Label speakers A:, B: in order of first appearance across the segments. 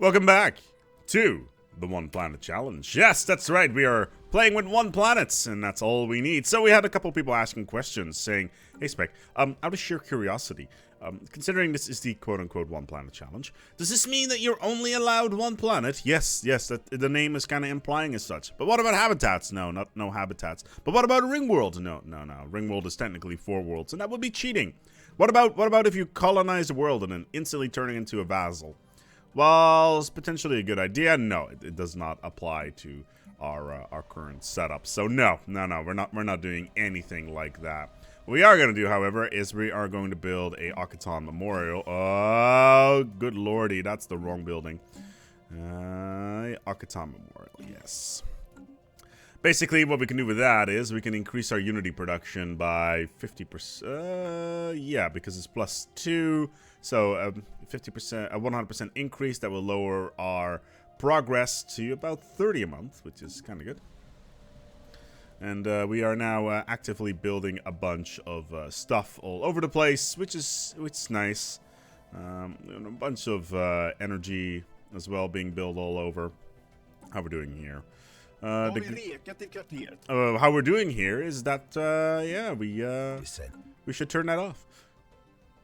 A: Welcome back to the One Planet Challenge. Yes, that's right, we are playing with one planet, and that's all we need. So we had a couple people asking questions, saying, hey Spec, out of sheer curiosity, considering this is the quote-unquote One Planet Challenge, does this mean that you're only allowed one planet? Yes, the name is kind of implying as such. But what about habitats? No, no habitats. But what about Ringworld? No. Ringworld is technically 4 worlds, and that would be cheating. What about if you colonize a world and then instantly turning into a vassal? Well, it's potentially a good idea. No, it does not apply to our current setup. So no, we're not doing anything like that. What we are going to do, however, is we are going to build a Akatan Memorial. Oh, good lordy, that's the wrong building. Akatan Memorial, yes. Basically, what we can do with that is we can increase our Unity production by 50%. Yeah, because it's +2. So 50%, a 100% increase that will lower our progress to about 30 a month, which is kind of good. And we are now actively building a bunch of stuff all over the place, which is nice. A bunch of energy as well being built all over. How we're doing here? How we're doing here is that yeah, we should turn that off.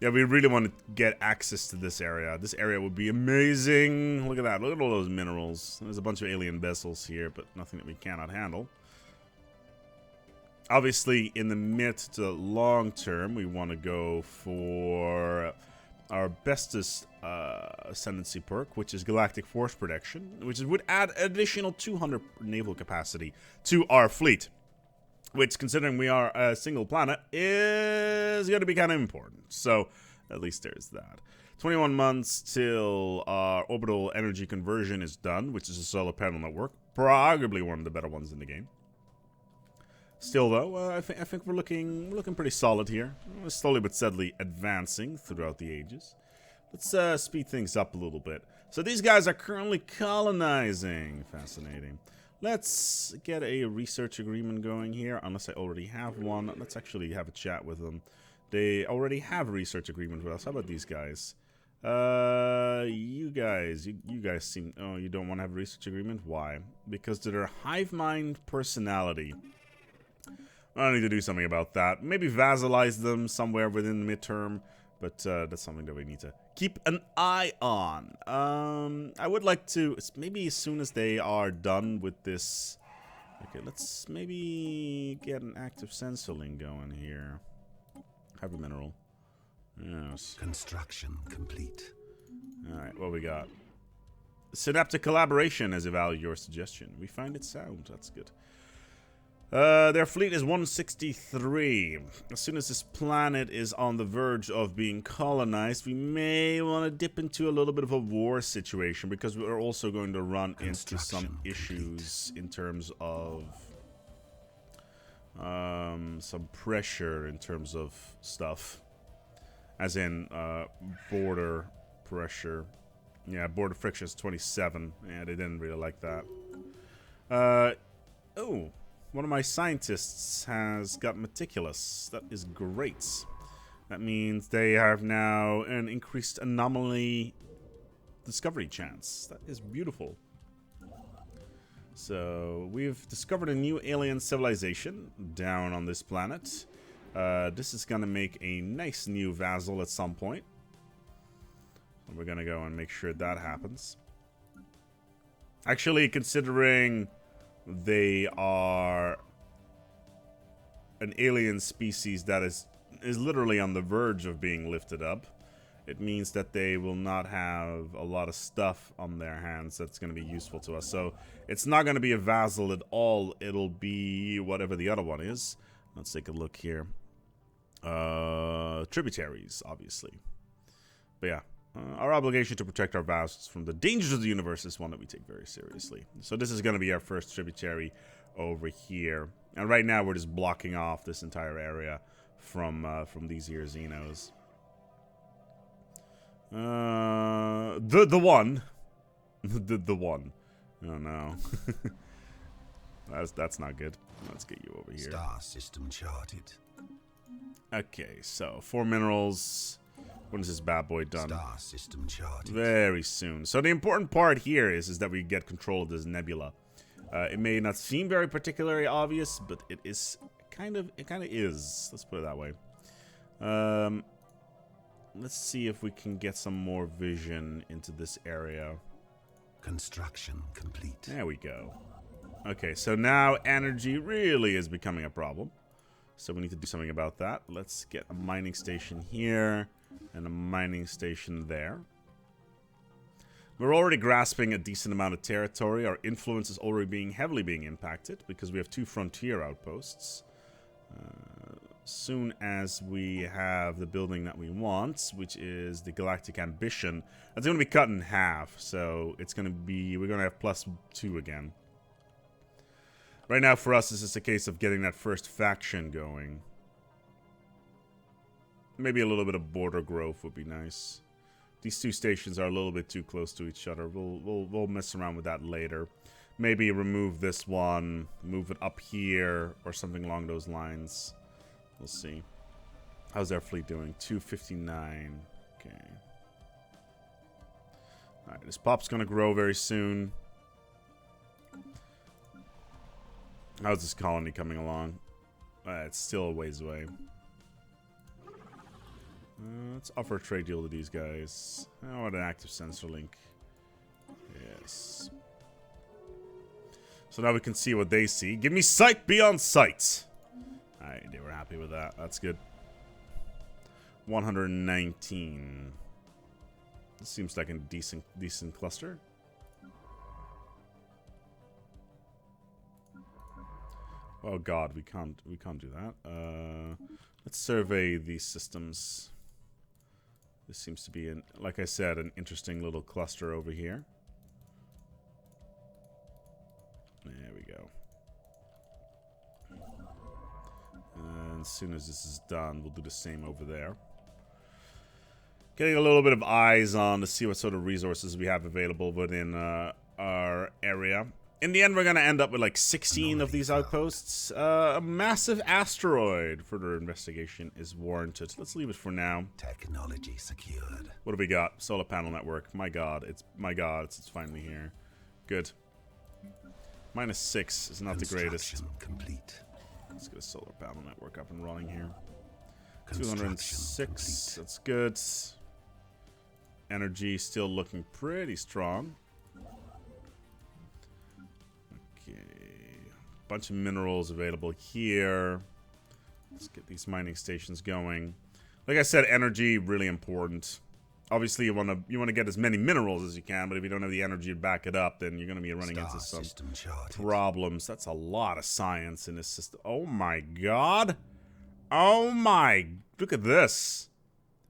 A: Yeah, we really want to get access to this area. This area would be amazing. Look at that. Look at all those minerals. There's a bunch of alien vessels here, but nothing that we cannot handle. Obviously, in the mid to long term, we want to go for our bestest ascendancy perk, which is Galactic Force Protection, which would add additional 200 naval capacity to our fleet. Which, considering we are a single planet, is going to be kind of important. So, at least there's that. 21 months till our orbital energy conversion is done, which is a solar panel network. Probably one of the better ones in the game. Still, though, I think we're looking pretty solid here. We're slowly but steadily advancing throughout the ages. Let's speed things up a little bit. So these guys are currently colonizing. Fascinating. Let's get a research agreement going here, unless I already have one. Let's actually have a chat with them. They already have a research agreement with us. How about these guys? You guys seem... Oh, you don't want to have a research agreement? Why? Because of their hive mind personality. I need to do something about that. Maybe vassalize them somewhere within the midterm. But that's something that we need to keep an eye on. I would like to, maybe as soon as they are done with this. Okay, let's maybe get an active sensor link going here. Heavy mineral. Yes.
B: Construction complete.
A: Alright, what we got? Synaptic collaboration has evaluated your suggestion. We find it sound. That's good. Their fleet is 163. As soon as this planet is on the verge of being colonized, we may want to dip into a little bit of a war situation, because we're also going to run into some issues in terms of some pressure in terms of stuff, as in border pressure. Yeah, border friction is 27. Yeah, they didn't really like that. Oh. One of my scientists has got meticulous. That is great. That means they have now an increased anomaly discovery chance. That is beautiful. So, we've discovered a new alien civilization down on this planet. This is going to make a nice new vassal at some point. So we're going to go and make sure that happens. Actually, considering... they are an alien species that is literally on the verge of being lifted up. It means that they will not have a lot of stuff on their hands that's going to be useful to us. So it's not going to be a vassal at all. It'll be whatever the other one is. Let's take a look here. Tributaries, obviously. But yeah. Our obligation to protect our vassals from the dangers of the universe is one that we take very seriously. So this is going to be our first tributary over here. And right now we're just blocking off this entire area from these here Xenos. The one. the one. Oh no. That's not good. Let's get you over here.
B: Star system charted.
A: Okay, so 4 minerals. When is this bad boy done?
B: Star system charted.
A: Very soon. So the important part here is that we get control of this nebula. It may not seem very particularly obvious, but it is kind of is. Let's put it that way. Let's see if we can get some more vision into this area.
B: Construction complete.
A: There we go. Okay, so now energy really is becoming a problem. So we need to do something about that. Let's get a mining station here and a mining station there. We're already grasping a decent amount of territory. Our influence is already heavily being impacted because we have 2 frontier outposts. Soon as we have the building that we want, which is the Galactic Ambition, that's going to be cut in half. So it's going to be, we're going to have +2 again. Right now for us, this is a case of getting that first faction going. Maybe a little bit of border growth would be nice. These 2 stations are a little bit too close to each other. We'll mess around with that later. Maybe remove this one, move it up here, or something along those lines. We'll see. How's our fleet doing? 259. Okay. Alright, this pop's gonna grow very soon. How's this colony coming along? It's still a ways away. Let's offer a trade deal to these guys. I want an active sensor link. Yes. So now we can see what they see. Give me sight beyond sight. Alright, they were happy with that. That's good. 119. This seems like a decent cluster. Oh god, we can't do that. Let's survey these systems. This seems to be like I said, an interesting little cluster over here. There we go. And as soon as this is done, we'll do the same over there. Getting a little bit of eyes on to see what sort of resources we have available within our area. In the end, we're going to end up with like 16 of these outposts. A massive asteroid. Further investigation is warranted. Let's leave it for now.
B: Technology secured.
A: What do we got? Solar panel network. My god, it's finally here. Good. -6 is not the greatest.
B: Complete.
A: Let's get a solar panel network up and running here. 206. That's good. Energy still looking pretty strong. Bunch of minerals available here. Let's get these mining stations going. Like I said, energy really important. Obviously, you want to get as many minerals as you can, but if you don't have the energy to back it up, then you're going to be running into some problems. That's a lot of science in this system. Oh my god! Oh my! Look at this.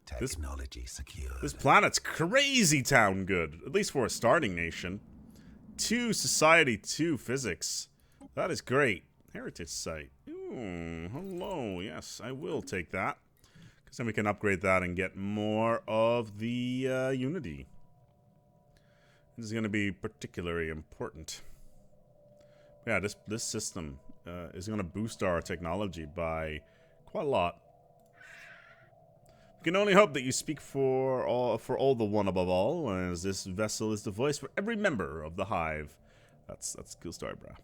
B: Technology secured.
A: This planet's crazy town good, at least for a starting nation. 2 society, 2 physics. That is great. Heritage site. Ooh, hello. Yes, I will take that. Because then we can upgrade that and get more of the Unity. This is going to be particularly important. Yeah, this system is going to boost our technology by quite a lot. We can only hope that you speak for all the one above all, as this vessel is the voice for every member of the Hive. That's a cool story, brah.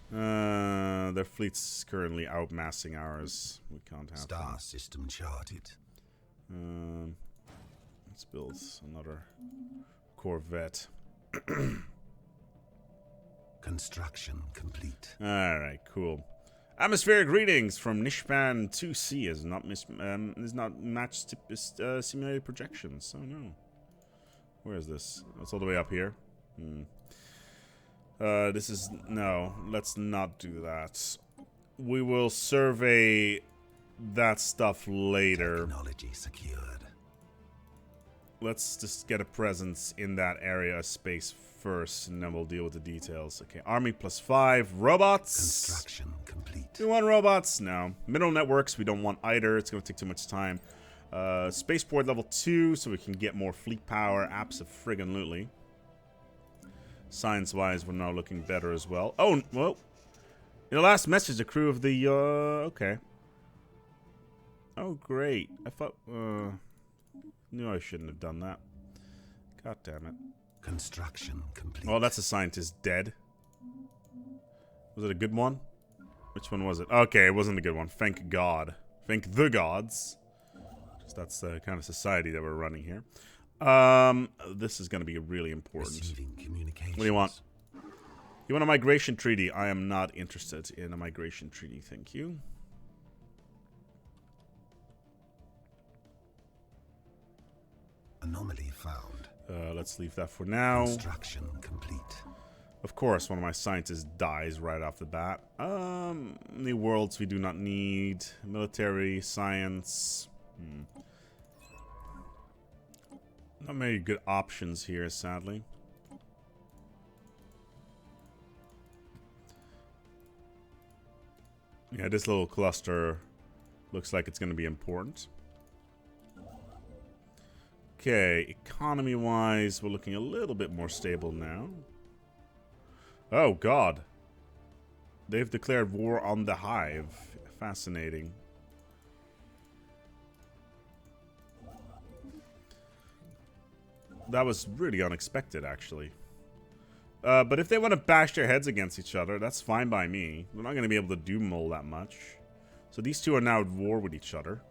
A: Their fleet's currently outmassing ours. We can't have
B: Star
A: them.
B: system charted.
A: Let's build another Corvette.
B: Construction complete.
A: Alright, cool. Atmospheric readings from Nishpan 2C is not matched to simulated projections. Oh no. Where is this? It's all the way up here. This is... No, let's not do that. We will survey that stuff later.
B: Technology secured.
A: Let's just get a presence in that area of space first, and then we'll deal with the details. Okay, Army +5. Robots!
B: Construction complete.
A: Do we want robots? No. Mineral networks, we don't want either. It's going to take too much time. Spaceport level 2, so we can get more fleet power. Abso-friggin-lutely. Science-wise, we're now looking better as well. Oh, well. In the last message, the crew of the, okay. Oh, great. I thought... knew I shouldn't have done that. God damn it.
B: Construction complete.
A: Oh, that's a scientist dead. Was it a good one? Which one was it? Okay, it wasn't a good one. Thank God. Thank the gods. That's the kind of society that we're running here. This is going to be really important.
B: Receiving communications.
A: What do you want? You want a migration treaty? I am not interested in a migration treaty, thank you.
B: Anomaly found.
A: Let's leave that for now.
B: Construction complete.
A: Of course, one of my scientists dies right off the bat. New worlds we do not need. Military, science. Not many good options here, sadly. Yeah, this little cluster looks like it's going to be important. Okay, economy-wise, we're looking a little bit more stable now. Oh, God. They've declared war on the Hive. Fascinating. That was really unexpected, actually. But if they want to bash their heads against each other, that's fine by me. We're not going to be able to do all that much. So these two are now at war with each other.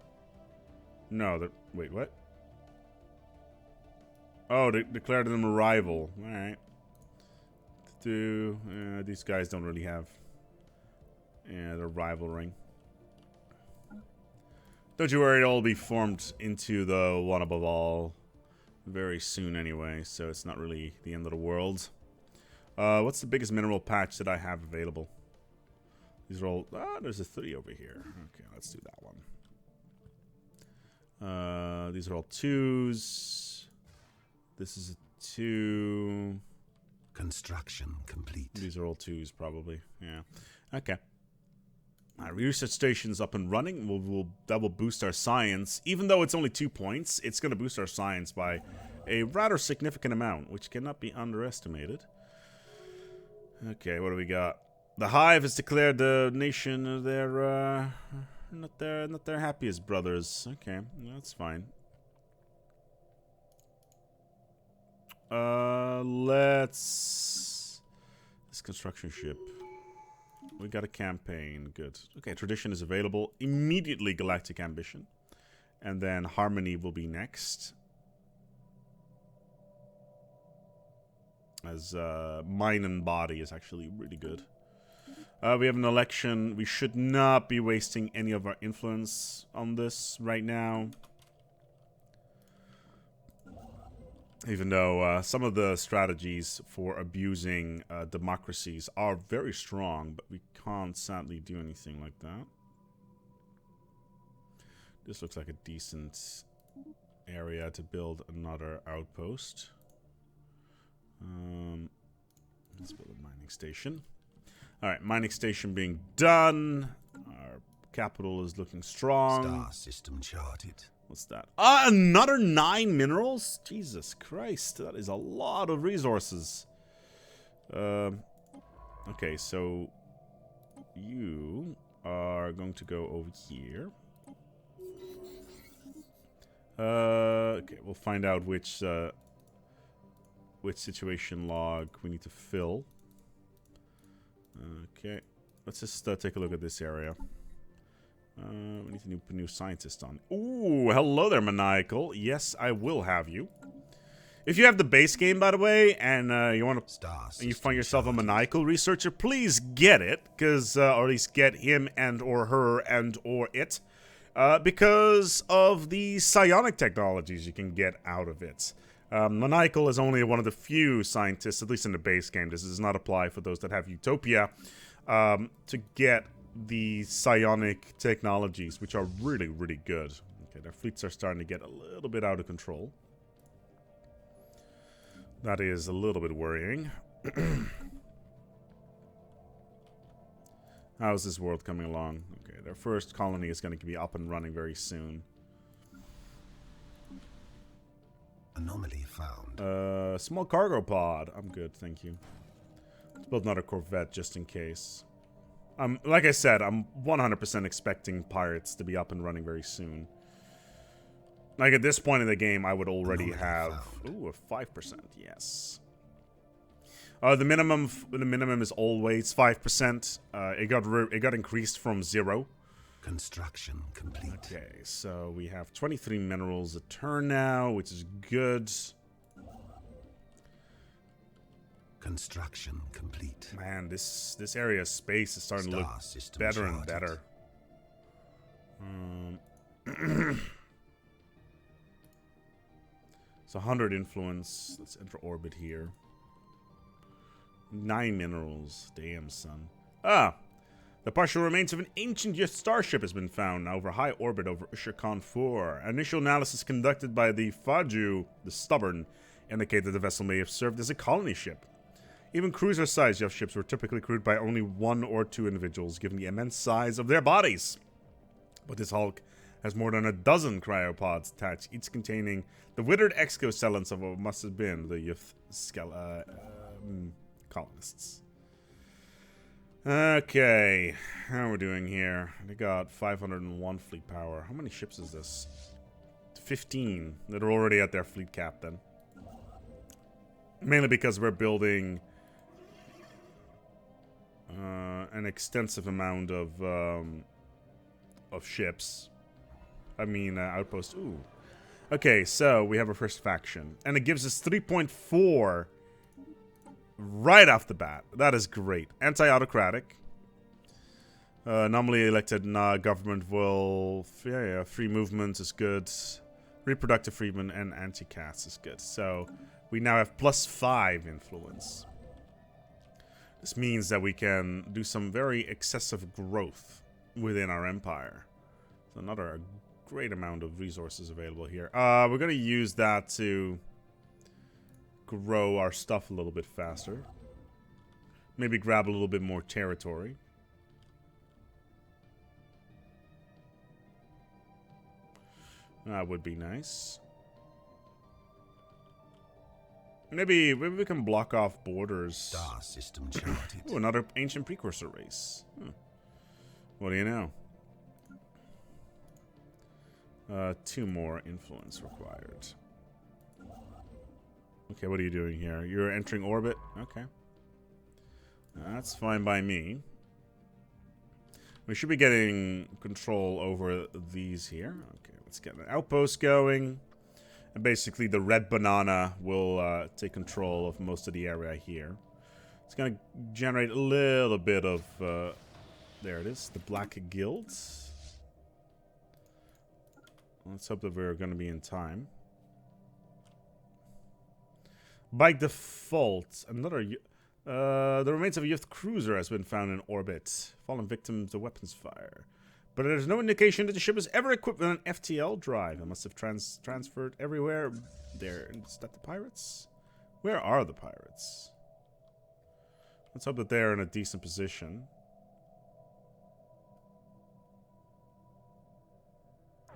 A: No, wait, what? Oh, they declared them a rival. Alright. These guys don't really have... Yeah, they're rivaling. Don't you worry, it'll all be formed into the one above all very soon anyway, so it's not really the end of the world. What's the biggest mineral patch that I have available? These are all... Ah, there's a 3 over here. Okay, let's do that one. These are all 2s. This is a 2.
B: Construction complete.
A: These are all 2s, probably. Yeah. Okay. Research station's up and running. That will boost our science. Even though it's only 2 points, it's going to boost our science by a rather significant amount, which cannot be underestimated. Okay, what do we got? The Hive has declared the nation their not their happiest brothers. Okay, that's fine. This construction ship. We got a campaign. Good. Okay, tradition is available. Immediately galactic ambition. And then harmony will be next. As mind and body is actually really good. We have an election. We should not be wasting any of our influence on this right now. Even though some of the strategies for abusing democracies are very strong, but we can't sadly do anything like that. This looks like a decent area to build another outpost. Let's build a mining station. Alright, mining station being done. Our capital is looking strong.
B: Star system charted.
A: What's that? Another 9 minerals? Jesus Christ, that is a lot of resources. Okay, so you are going to go over here. Okay, we'll find out which situation log we need to fill. Okay, let's just take a look at this area. We need to put a new scientist on. Ooh, hello there, Maniacal. Yes, I will have you. If you have the base game, by the way, and you want to, and you find yourself a Maniacal researcher, please get it, because or at least get him and or her and or it, because of the psionic technologies you can get out of it. Maniacal is only one of the few scientists, at least in the base game. This does not apply for those that have Utopia, to get the psionic technologies, which are really, really good. Okay, their fleets are starting to get a little bit out of control. That is a little bit worrying. How's this world coming along? Okay, their first colony is going to be up and running very soon.
B: Anomaly found.
A: Small cargo pod. I'm good, thank you. Let's build another Corvette just in case. Like I said, I'm 100% expecting pirates to be up and running very soon. Like at this point in the game, I would already have ooh, a 5%. Yes. The minimum is always 5%. It got increased from 0.
B: Construction complete.
A: Okay, so we have 23 minerals a turn now, which is good.
B: Construction complete.
A: Man, this area's space is starting to look better and better. So 100 influence. Let's enter orbit here. 9 minerals. Damn, son. Ah! The partial remains of an ancient Yith starship has been found over high orbit over Ushir 4. Initial analysis conducted by the Faju, the Stubborn, indicate that the vessel may have served as a colony ship. Even cruiser-sized Yith ships were typically crewed by only 1 or 2 individuals, given the immense size of their bodies. But this hulk has more than a dozen cryopods attached, each containing the withered exoskeletons of what must have been the Yith colonists. Okay, how are we doing here? They got 501 fleet power. How many ships is this? 15 that are already at their fleet cap then. Mainly because we're building an extensive amount of ships. I mean, outposts. Ooh. Okay, so we have our first faction. And it gives us 3.4 right off the bat. That is great. Anti-autocratic. Nominally elected government will... free movement is good. Reproductive freedom and anti-caste is good. So we now have +5 influence. This means that we can do some very excessive growth within our empire. So another great amount of resources available here. We're going to use that to grow our stuff a little bit faster. Maybe grab a little bit more territory. That would be nice. Maybe we can block off borders.
B: Star system charted.
A: Ooh, another ancient precursor race. What do you know? 2 more influence required. Okay, what are you doing here? You're entering orbit? Okay. That's fine by me. We should be getting control over these here. Okay, let's get an outpost going. And basically the red banana will take control of most of the area here. It's going to generate a little bit of... there it is, the Black Guild. Let's hope that we're going to be in time. By default, another... the remains of a Yith cruiser has been found in orbit. Fallen victim to weapons fire. But there's no indication that the ship is ever equipped with an FTL drive. It must have transferred everywhere. There. Is that the pirates? Where are the pirates? Let's hope that they're in a decent position.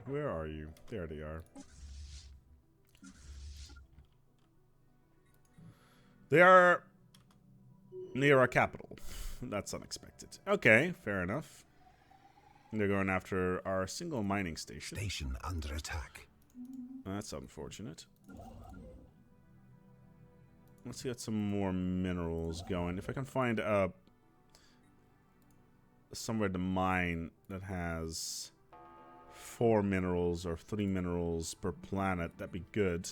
A: Where are you? There they are. They are near our capital. That's unexpected. Okay, fair enough. They're going after our single mining station.
B: Station under attack.
A: That's unfortunate. Let's get some more minerals going. If I can find somewhere to mine that has 4 minerals or 3 minerals per planet, that'd be good.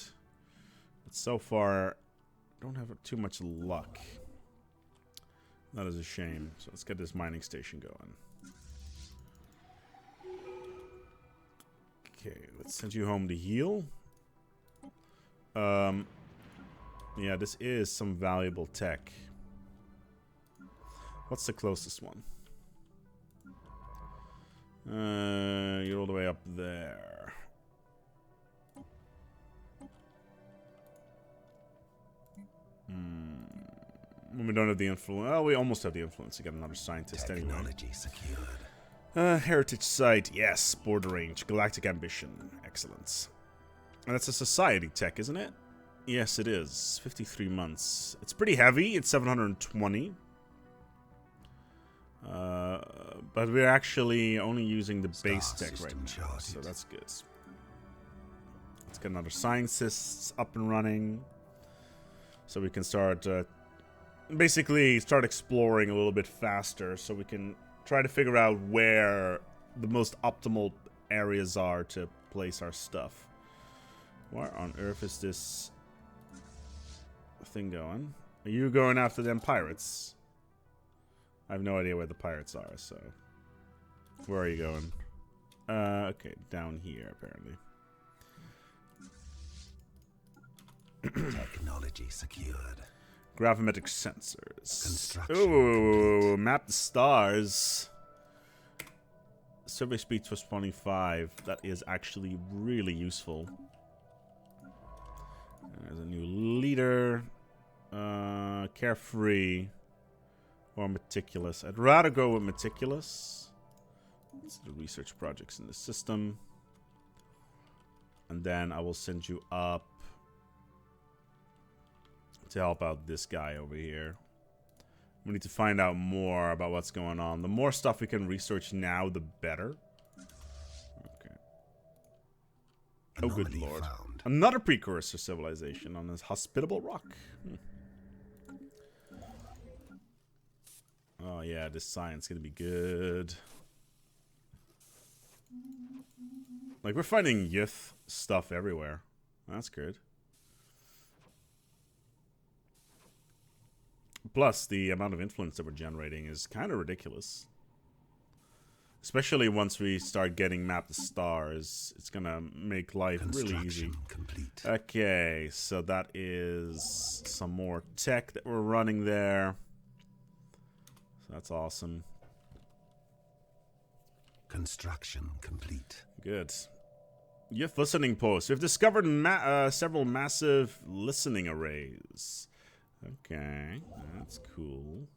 A: But so far, I don't have too much luck. That is a shame. So let's get this mining station going. Okay, let's send you home to heal. Yeah, this is some valuable tech. What's the closest one? You're all the way up there. We don't have the influence. Well, we almost have the influence to get another scientist anyway.
B: Technology secured.
A: Heritage site, yes. Border range, galactic ambition, excellence. And that's a society tech, isn't it? Yes, it is. 53 months. It's pretty heavy. It's 720. But we're actually only using the base
B: Star
A: tech right
B: system
A: now,
B: charted.
A: so that's good. Let's get another scientists up and running, so we can start basically start exploring a little bit faster, so we can try to figure out where the most optimal areas are to place our stuff. Where on earth is this thing going? Are you going after them pirates? I have no idea where the pirates are, so... Where are you going? Okay, down here, apparently.
B: Technology secured.
A: Gravimetric sensors.
B: Construction
A: Ooh,
B: complete.
A: map the stars. Survey speed plus 25. That is actually really useful. There's a new leader. Carefree. Or meticulous. I'd rather go with meticulous. It's the research projects in the system. And then I will send you up to help out this guy over here. We need to find out more about what's going on. The more stuff we can research now, the better. Okay. Oh, good
B: Anomaly
A: lord.
B: found.
A: Another precursor civilization on this hospitable rock. Oh yeah, this science is gonna be good. Like, we're finding youth stuff everywhere. That's good. Plus, the amount of influence that we're generating is kind of ridiculous. Especially once we start getting mapped to stars. It's gonna make life really easy.
B: Construction complete.
A: Okay, so that is some more tech that we're running there. So that's awesome.
B: Construction complete.
A: Good. Youth listening posts. We've discovered several massive listening arrays. Okay, that's cool.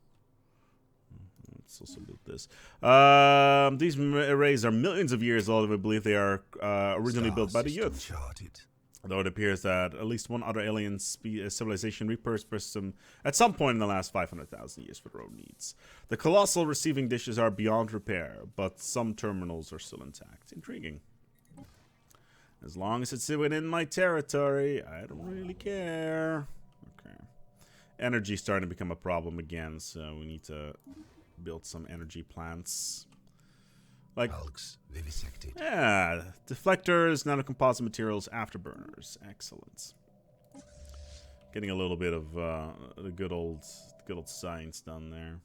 A: Let's also loot this. These arrays are millions of years old, and we believe they are originally built by the
B: Star
A: youth.
B: system charted.
A: Though it appears that at least one other alien civilization repurposed them at some point in the last 500,000 years for their own needs. The colossal receiving dishes are beyond repair, but some terminals are still intact. Intriguing. As long as it's within my territory, I don't really care. Okay. Energy's starting to become a problem again, so we need to build some energy plants. Like,
B: Hulks vivisected.
A: yeah, deflectors, nanocomposite materials, afterburners. Excellent. Getting a little bit of the good old science done there.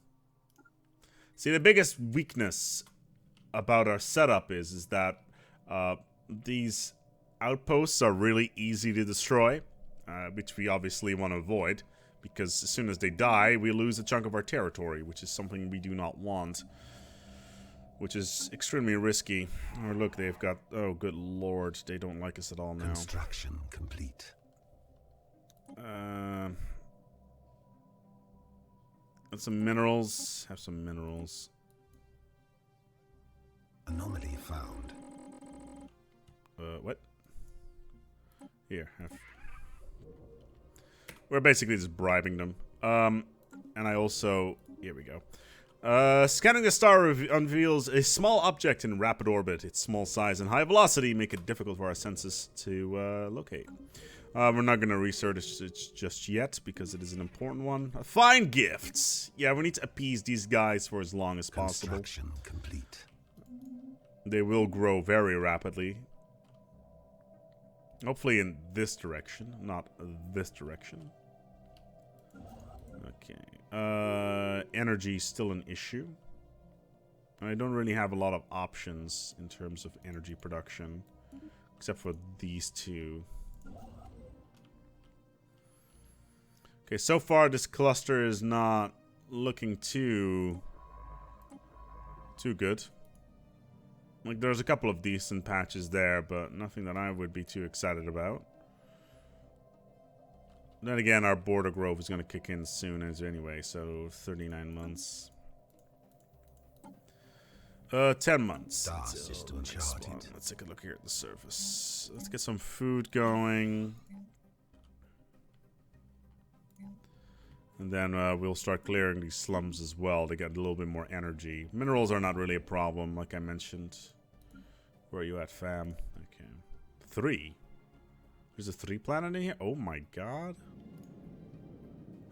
A: See, the biggest weakness about our setup is that these outposts are really easy to destroy, which we obviously want to avoid, because as soon as they die, we lose a chunk of our territory, which is something we do not want. Which is extremely risky. Oh, look, they've got... Oh, good lord. They don't like us at all now.
B: Construction complete.
A: And some minerals. Have some minerals.
B: Anomaly found.
A: What? Here. We're basically just bribing them. And I also... Here we go. Scanning the star unveils a small object in rapid orbit. Its small size and high velocity make it difficult for our senses to locate. We're not going to research it just yet because it is an important one. Fine gifts. Yeah, we need to appease these guys for as long as possible.
B: Construction complete.
A: They will grow very rapidly. Hopefully in this direction, not this direction. Okay. Energy is still an issue. I don't really have a lot of options in terms of energy production, except for these two. Okay, so far this cluster is not looking too good. Like, there's a couple of decent patches there, but nothing that I would be too excited about. Then again, our border growth is going to kick in soon anyway, so 39 months. 10 months.
B: Star
A: until
B: system
A: the next
B: charted.
A: one. Let's take a look here at the surface. Let's get some food going. And then we'll start clearing these slums as well to get a little bit more energy. Minerals are not really a problem, like I mentioned. Where are you at, fam? Okay. 3? There's a 3 planet in here? Oh my god.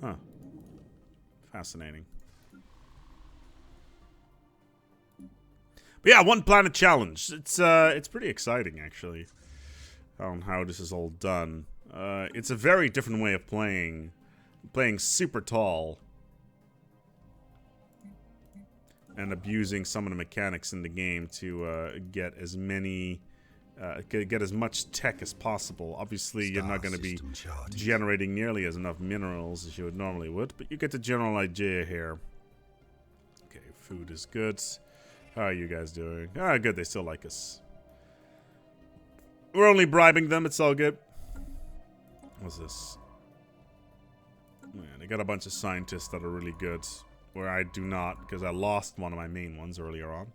A: Huh. Fascinating. But yeah, 1 planet challenge. It's pretty exciting, actually. On how this is all done. It's a very different way of playing super tall and abusing some of the mechanics in the game to get as many get as much tech as possible. Obviously you're not going to be generating nearly as enough minerals as you would normally would, but you get the general idea here. Okay, food is good. How are you guys doing? Ah, good, they still like us. We're only bribing them, it's all good. What's this? Man, they got a bunch of scientists that are really good, where I do not, because I lost one of my main ones earlier on,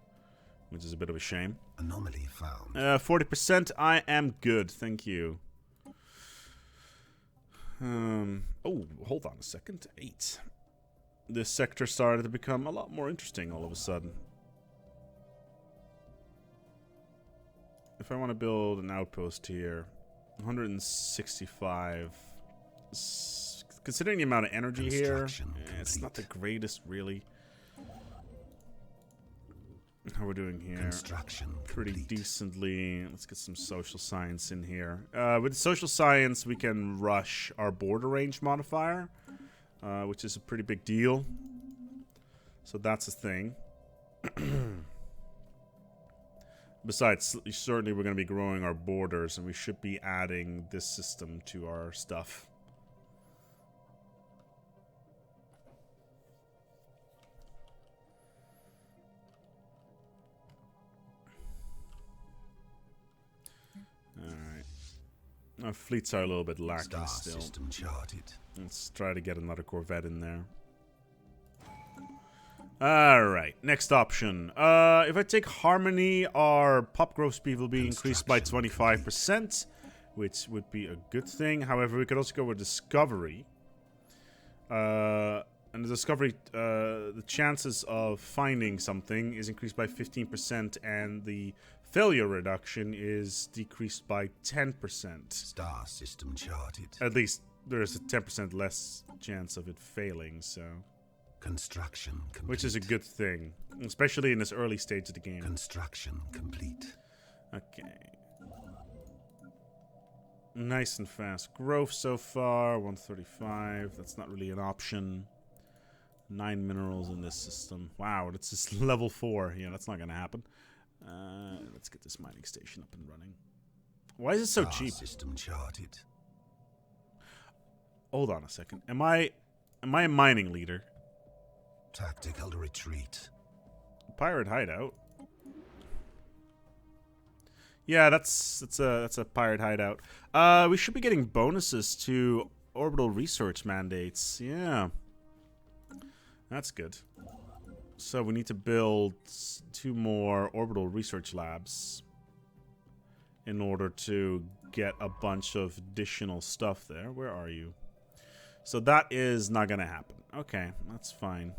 A: which is a bit of a shame.
B: Anomaly found.
A: 40%, I am good, thank you. Oh, hold on a second. 8. This sector started to become a lot more interesting all of a sudden. If I want to build an outpost here, 165. Considering the amount of energy here, it's not the greatest, really. How we're doing here?
B: Construction
A: pretty
B: complete.
A: Decently. Let's get some social science in here. With social science, we can rush our border range modifier, which is a pretty big deal. So that's a thing. Besides, certainly we're going to be growing our borders, and we should be adding this system to our stuff. Alright. Our fleets are a little bit lacking
B: Star
A: still.
B: system charted.
A: Let's try to get another Corvette in there. Alright, next option. If I take Harmony, our pop growth speed will be increased by 25%, which would be a good thing. However, we could also go with Discovery. And the Discovery, the chances of finding something is increased by 15%, and the failure reduction is decreased by 10%.
B: Star system charted.
A: At least there's a 10% less chance of it failing, so...
B: Construction complete.
A: Which is a good thing, especially in this early stage of the game.
B: Construction complete.
A: Okay. Nice and fast growth so far. 135. That's not really an option. 9 minerals in this system. Wow, that's just level 4. Yeah, that's not going to happen. Let's get this mining station up and running. Why is it so cheap?
B: System charted.
A: Hold on a second. Am I a mining leader?
B: Tactical retreat.
A: Pirate hideout. Yeah, that's a pirate hideout. We should be getting bonuses to orbital research mandates. Yeah, that's good. So we need to build 2 more orbital research labs in order to get a bunch of additional stuff there. Where are you? So that is not gonna happen. Okay, that's fine.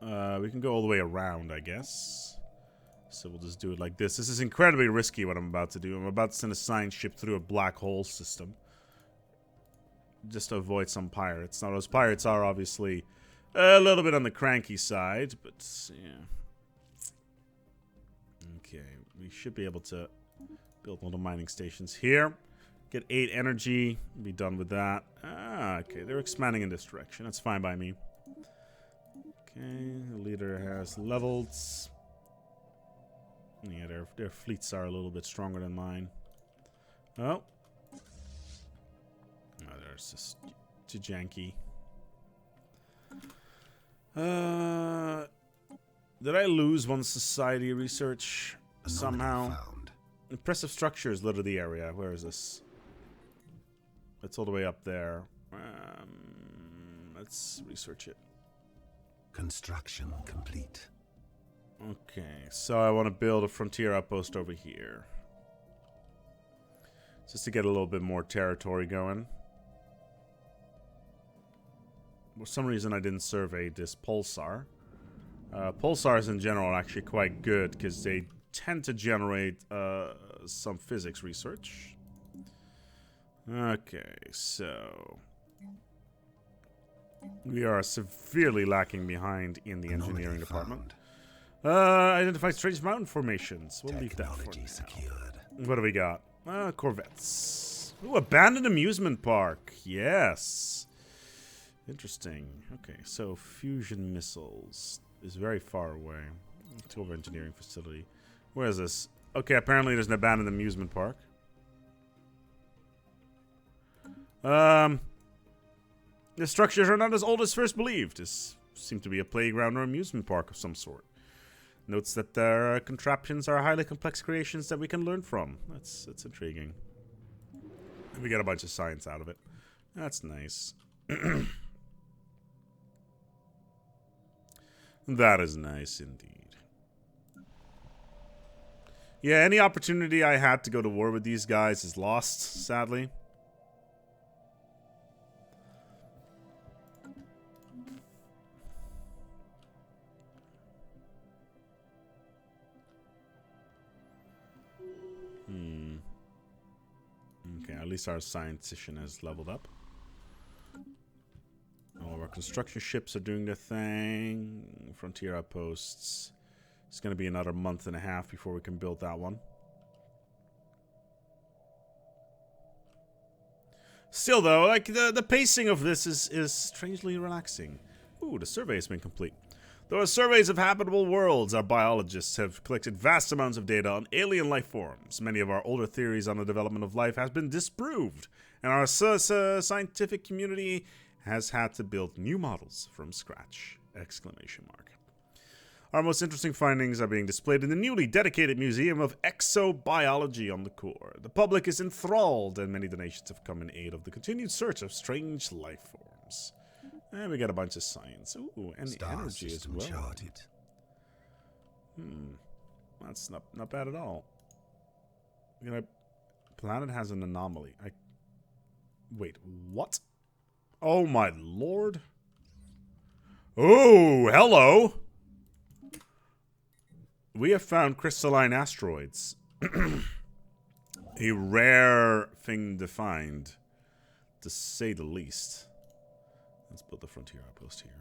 A: We can go all the way around, I guess. So we'll just do it like this. This is incredibly risky what I'm about to do. I'm about to send a science ship through a black hole system. Just to avoid some pirates. Now those pirates are obviously a little bit on the cranky side, but yeah. Okay, we should be able to build little mining stations here. Get 8 energy. Be done with that. Ah, okay, they're expanding in this direction. That's fine by me. Okay, the leader has levels. Yeah, their fleets are a little bit stronger than mine. Oh. Oh, there's just too janky. Did I lose one society research somehow?
B: Found.
A: Impressive structures litter the area. Where is this? It's all the way up there. Let's research it.
B: Construction complete.
A: Okay, so I want to build a frontier outpost over here. Just to get a little bit more territory going. For some reason I didn't survey this pulsar. Pulsars in general are actually quite good because they tend to generate some physics research. Okay, so we are severely lacking behind in the engineering department. Identify strange mountain formations. We'll leave that for now.
B: Secured.
A: What do we got? Corvettes. Ooh, abandoned amusement park. Yes. Interesting. Okay, so fusion missiles is very far away. Silver engineering facility. Where is this? Okay, apparently there's an abandoned amusement park. The structures are not as old as first believed. This seemed to be a playground or amusement park of some sort. Notes that their contraptions are highly complex creations that we can learn from. That's intriguing. And we get a bunch of science out of it. That's nice. That is nice indeed. Yeah, any opportunity I had to go to war with these guys is lost, sadly. Okay, at least our scientician has leveled up. All of our construction ships are doing their thing. Frontier outposts. It's going to be another month and a half before we can build that one. Still, though, like the pacing of this is strangely relaxing. Ooh, the survey has been complete. Though surveys of habitable worlds, our biologists have collected vast amounts of data on alien life forms. Many of our older theories on the development of life have been disproved, and our scientific community has had to build new models from scratch! Exclamation mark. Our most interesting findings are being displayed in the newly dedicated Museum of Exobiology on the core. The public is enthralled, and many donations have come in aid of the continued search of strange life forms. And we got a bunch of science. Ooh, and the energy as well. Charted. That's not bad at all. You know, planet has an anomaly. Wait, what? Oh my lord. Oh, hello. We have found crystalline asteroids. A rare thing to find, to say the least. Let's build the frontier outpost here.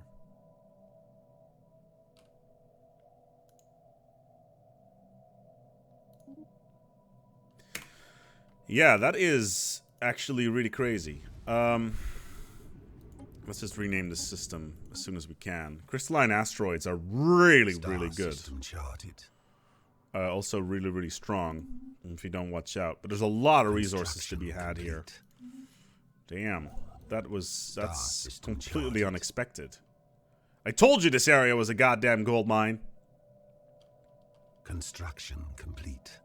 A: Yeah, that is actually really crazy. Let's just rename the system as soon as we can. Crystalline asteroids are really good. Also really strong if you don't watch out. But there's a lot of resources to be had here. Damn. That's completely unexpected. I told you this area was a goddamn gold mine.
B: Construction complete.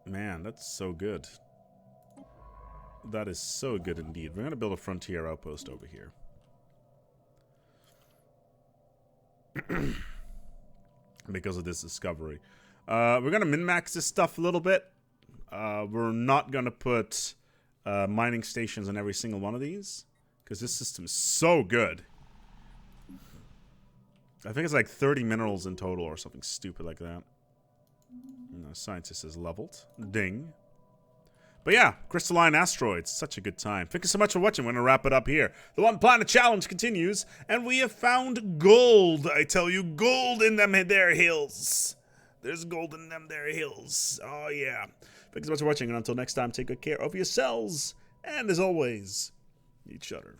A: Man, that's so good. That is so good indeed. We're going to build a frontier outpost over here. Because of this discovery. We're going to min-max this stuff a little bit. We're not going to put mining stations on every single one of these. Because this system is so good. I think it's like 30 minerals in total or something stupid like that. No, scientist is leveled. Ding. But yeah, crystalline asteroids, such a good time. Thank you so much for watching. We're going to wrap it up here. The One Planet Challenge continues, and we have found gold. I tell you, gold in them there hills. There's gold in them there hills. Oh yeah. Thank you so much for watching, and until next time, take good care of yourselves, and as always, each other.